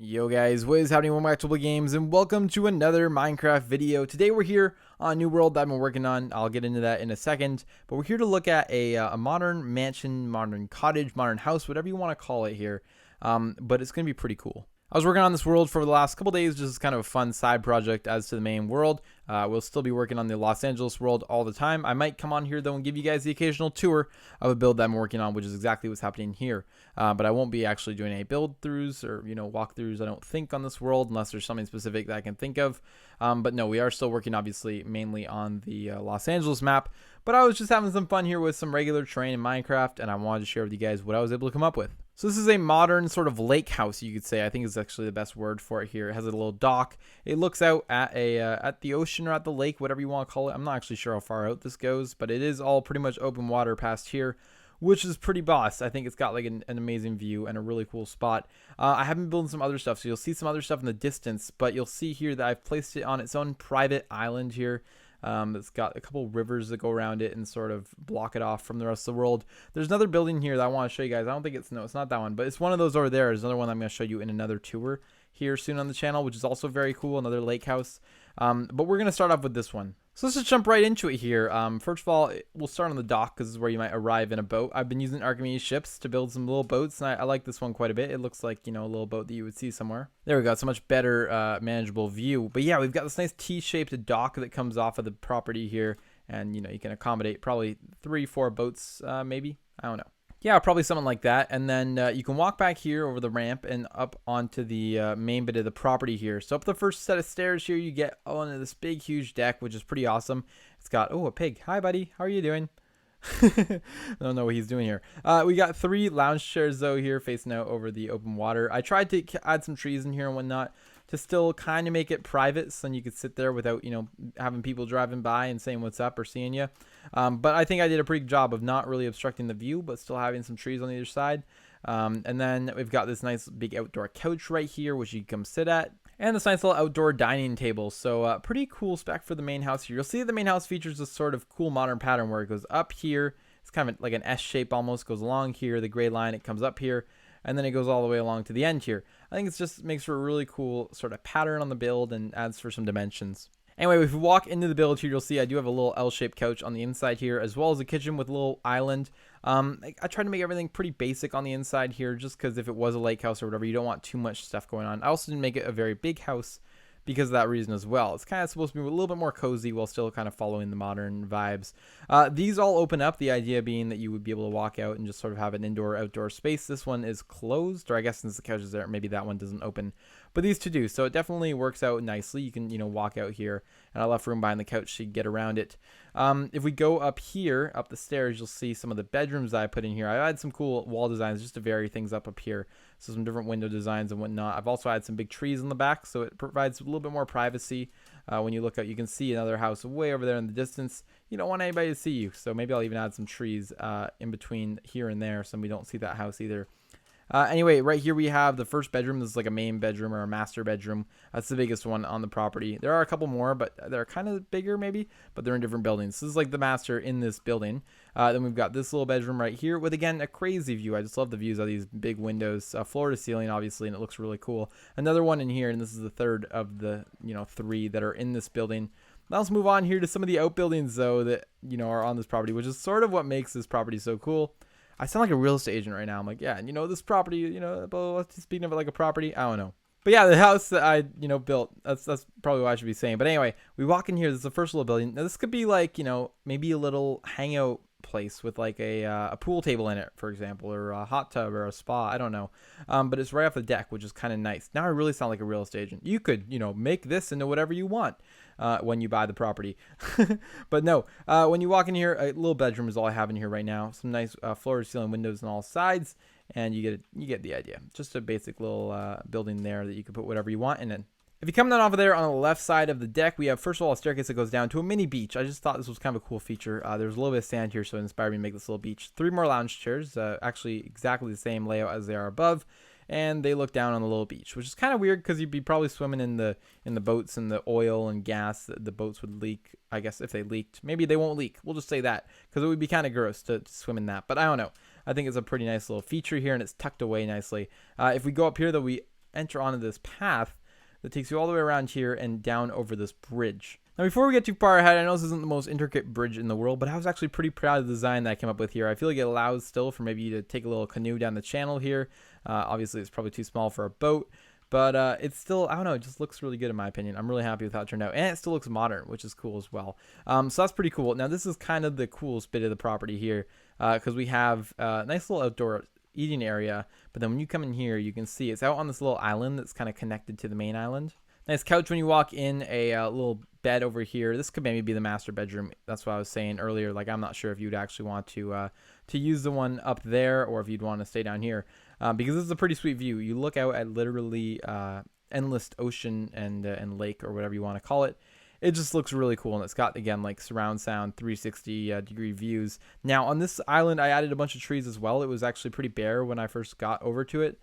Yo guys, what is happening? Welcome back to Blue Games and welcome to another Minecraft video. Today we're here on a new world that I've been working on. I'll get into that in a second, but we're here to look at a modern mansion, modern cottage, modern house, whatever you want to call it here. But it's going to be pretty cool. I was working on this world for the last couple days, just as kind of a fun side project as to the main world. We'll still be working on the Los Angeles world all the time. I might come on here though and give you guys the occasional tour of a build that I'm working on, which is exactly what's happening here. But I won't be actually doing any build throughs or walkthroughs, I don't think, on this world unless there's something specific that I can think of. But no, we are still working obviously mainly on the Los Angeles map. But I was just having some fun here with some regular terrain in Minecraft, and I wanted to share with you guys what I was able to come up with. So this is a modern sort of lake house, you could say. I think is actually the best word for it here. It has a little dock. It looks out at the ocean or at the lake, whatever you want to call it. I'm not actually sure how far out this goes, but it is all pretty much open water past here, which is pretty boss. I think it's got like an amazing view and a really cool spot. I have been building some other stuff, so you'll see some other stuff in the distance, but you'll see here that I've placed it on its own private island here. It's got a couple rivers that go around it and sort of block it off from the rest of the world. There's another building here that I want to show you guys. I don't think it's not that one, but it's one of those over there. There's another one I'm going to show you in another tour here soon on the channel, which is also very cool, another lake house. But we're going to start off with this one. So let's just jump right into it here. First of all, we'll start on the dock because this is where you might arrive in a boat. I've been using Archimedes ships to build some little boats, and I like this one quite a bit. It looks like, a little boat that you would see somewhere. There we go. It's a much better manageable view. But yeah, we've got this nice T-shaped dock that comes off of the property here, and you can accommodate probably 3-4 boats, maybe. I don't know. Yeah, probably something like that. And then you can walk back here over the ramp and up onto the main bit of the property here. So up the first set of stairs here, you get onto this big, huge deck, which is pretty awesome. It's got, a pig. Hi, buddy. How are you doing? I don't know what he's doing here. We got 3 lounge chairs, though, here facing out over the open water. I tried to add some trees in here and whatnot to still kind of make it private so then you could sit there without, having people driving by and saying what's up or seeing you. But I think I did a pretty good job of not really obstructing the view, but still having some trees on either side. And then we've got this nice big outdoor couch right here, which you can come sit at. And this nice little outdoor dining table. So pretty cool spec for the main house here. You'll see the main house features this sort of cool modern pattern where it goes up here. It's kind of like an S shape almost. Goes along here, the gray line, it comes up here. And then it goes all the way along to the end here. I think it just makes for a really cool sort of pattern on the build and adds for some dimensions. Anyway, if you walk into the build here, you'll see I do have a little L-shaped couch on the inside here, as well as a kitchen with a little island. I tried to make everything pretty basic on the inside here, just because if it was a lake house or whatever, you don't want too much stuff going on. I also didn't make it a very big house because of that reason as well. It's kind of supposed to be a little bit more cozy while still kind of following the modern vibes. These all open up, the idea being that you would be able to walk out and just sort of have an indoor-outdoor space. This one is closed, or I guess since the couch is there, maybe that one doesn't open. But these two do, so it definitely works out nicely. You can, walk out here, and I left room behind the couch so you can get around it. If we go up here, up the stairs, you'll see some of the bedrooms that I put in here. I had some cool wall designs just to vary things up here. So some different window designs and whatnot. I've also had some big trees in the back, so it provides a little bit more privacy. When you look out, you can see another house way over there in the distance. You don't want anybody to see you, so maybe I'll even add some trees in between here and there so we don't see that house either. Anyway, right here we have the first bedroom. This is like a main bedroom or a master bedroom. That's the biggest one on the property. There are a couple more, but they're kind of bigger maybe, but they're in different buildings. This is like the master in this building. Then we've got this little bedroom right here with, again, a crazy view. I just love the views of these big windows, floor to ceiling, obviously, and it looks really cool. Another one in here, and this is the third of the, 3 that are in this building. Now let's move on here to some of the outbuildings, though, that, are on this property, which is sort of what makes this property so cool. I sound like a real estate agent right now. I'm like, yeah, this property, speaking of it like a property, I don't know. But yeah, the house that I, built, that's probably what I should be saying. But anyway, we walk in here. This is the first little building. Now, this could be like, maybe a little hangout place with like a pool table in it, for example, or a hot tub or a spa. I don't know. But it's right off the deck, which is kind of nice. Now I really sound like a real estate agent. You could, make this into whatever you want when you buy the property. But no, when you walk in here, a little bedroom is all I have in here right now. Some nice floor to ceiling windows on all sides, and you get the idea. Just a basic little building there that you can put whatever you want in it. If you come down off of there on the left side of the deck, we have, first of all, a staircase that goes down to a mini beach. I just thought this was kind of a cool feature. There's a little bit of sand here, so it inspired me to make this little beach. 3 more lounge chairs, actually exactly the same layout as they are above, and they look down on the little beach, which is kind of weird because you'd be probably swimming in the boats and the oil and gas. The boats would leak, I guess, if they leaked. Maybe they won't leak. We'll just say that because it would be kind of gross to swim in that, but I don't know. I think it's a pretty nice little feature here, and it's tucked away nicely. If we go up here, though, we enter onto this path that takes you all the way around here and down over this bridge. Now, before we get too far ahead, I know this isn't the most intricate bridge in the world, but I was actually pretty proud of the design that I came up with here. I feel like it allows still for maybe you to take a little canoe down the channel here. Obviously, it's probably too small for a boat, but it's still, I don't know, it just looks really good in my opinion. I'm really happy with how it turned out, and it still looks modern, which is cool as well. So that's pretty cool. Now, this is kind of the coolest bit of the property here, because we have a nice little outdoor eating area, but then when you come in here, you can see it's out on this little island that's kind of connected to the main island. Nice couch when you walk in, a little bed over here. This could maybe be the master bedroom. That's what I was saying earlier. Like, I'm not sure if you'd actually want to use the one up there or if you'd want to stay down here, because this is a pretty sweet view. You look out at literally endless ocean and lake, or whatever you want to call it. It just looks really cool, and it's got, again, like surround sound 360 degree views. Now, on this island, I added a bunch of trees as well. It was actually pretty bare when I first got over to it.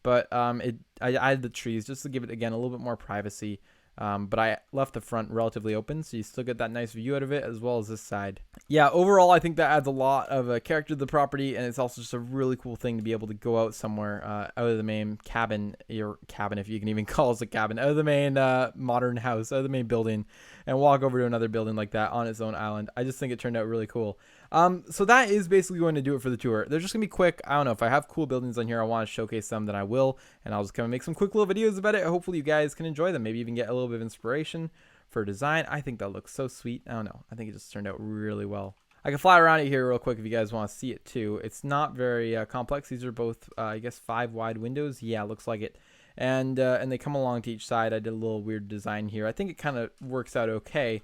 But I added the trees just to give it, again, a little bit more privacy. But I left the front relatively open, so you still get that nice view out of it, as well as this side. Yeah, overall, I think that adds a lot of character to the property, and it's also just a really cool thing to be able to go out somewhere out of the main cabin, or cabin if you can even call it a cabin, out of the main modern house, out of the main building, and walk over to another building like that on its own island. I just think it turned out really cool. So that is basically going to do it for the tour. They're just gonna be quick. I don't know if I have cool buildings on here I want to showcase them, then I will, and I'll just kind of make some quick little videos about it. Hopefully you guys can enjoy them, maybe even get a little bit of inspiration for design. I think that looks so sweet. I don't know, I think it just turned out really well. I can fly around it here real quick if you guys want to see it too. It's not very complex. These are both I guess 5 wide windows. Yeah, looks like it. And they come along to each side. I did a little weird design here. I think it kind of works out okay.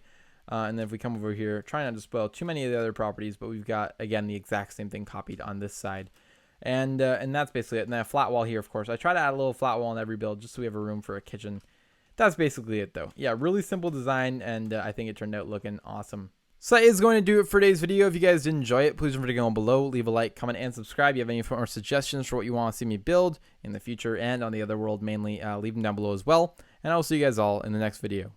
And then if we come over here, try not to spoil too many of the other properties, but we've got, again, the exact same thing copied on this side. And that's basically it. And then a flat wall here, of course. I try to add a little flat wall in every build just so we have a room for a kitchen. That's basically it, though. Yeah, really simple design, and I think it turned out looking awesome. So that is going to do it for today's video. If you guys did enjoy it, please don't forget to go below, leave a like, comment, and subscribe. If you have any more suggestions for what you want to see me build in the future and on the other world mainly, leave them down below as well. And I'll see you guys all in the next video.